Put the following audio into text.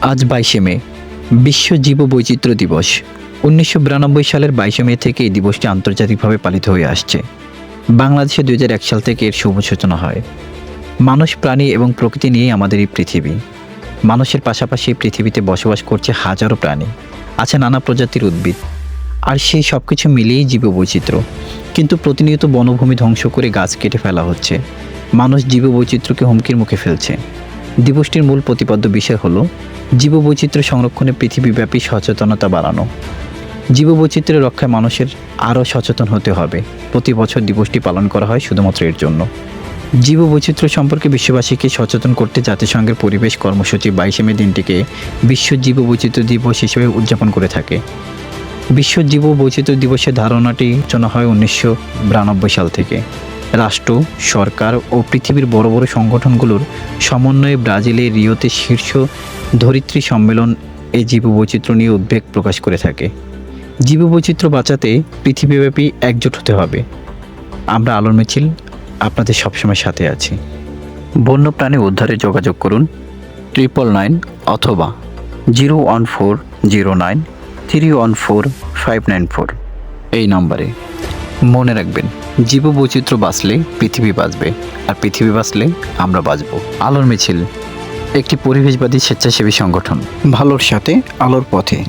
আজ 22শে মে, বিশ্ব জীববৈচিত্র্য দিবস। 1992 সালের 22শে মে থেকে এই দিবসটি আন্তর্জাতিকভাবে পালিত হয়ে আসছে। বাংলাদেশে 2001 সাল থেকে এর শুভ সূচনা হয়। মানুষ, প্রাণী এবং প্রকৃতি নিয়েই আমাদের এই পৃথিবী। মানুষের পাশাপাশি এই পৃথিবীতে বসবাস করছে হাজারো প্রাণী, আছে নানা প্রজাতির উদ্ভিদ, আর সেই সব কিছু মিলিয়েই জীববৈচিত্র্য। কিন্তু প্রতিনিয়ত বনভূমি ধ্বংস করে গাছ কেটে ফেলা হচ্ছে। মানুষ জীববৈচিত্র্যকে হুমকির মুখে ফেলছে। দিবসটির মূল প্রতিপাদ্য বিষয় হলো জীববৈচিত্র্য সংরক্ষণে পৃথিবীব্যাপী সচেতনতা বাড়ানো। জীববৈচিত্র্য রক্ষায় মানুষের আরও সচেতন হতে হবে। প্রতি বছর দিবসটি পালন করা হয় শুধুমাত্র এর জন্য। জীববৈচিত্র্য সম্পর্কে বিশ্ববাসীকে সচেতন করতে জাতিসংঘের পরিবেশ কর্মসূচি 22শে মে দিনটিকে বিশ্ব জীববৈচিত্র্য দিবস হিসেবে উদযাপন করে থাকে। বিশ্ব জীববৈচিত্র্য দিবসের ধারণাটি রচনা হয় 1992 সাল থেকে। রাষ্ট্র, সরকার ও পৃথিবীর বড় বড় সংগঠনগুলোর সমন্বয়ে ব্রাজিলের রিওতে শীর্ষ ধরিত্রী সম্মেলন এই জীববৈচিত্র্য নিয়ে উদ্বেগ প্রকাশ করে থাকে। জীববৈচিত্র্য বাঁচাতে পৃথিবীব্যাপী একজোট হতে হবে। আমরা আলোর মিছিল আপনাদের সবসময় সাথে আছি। বন্যপ্রাণী উদ্ধারে যোগাযোগ করুন 999 অথবা 01409314594 এই নম্বরে। মনে রাখবেন, জীববৈচিত্র্য বাঁচলে পৃথিবী বাঁচবে, আর পৃথিবী বাঁচলে আমরা বাঁচব। আলোর মিছিল একটি পরিবেশবাদী স্বেচ্ছাসেবী সংগঠন, ভালোর সাথে আলোর পথে।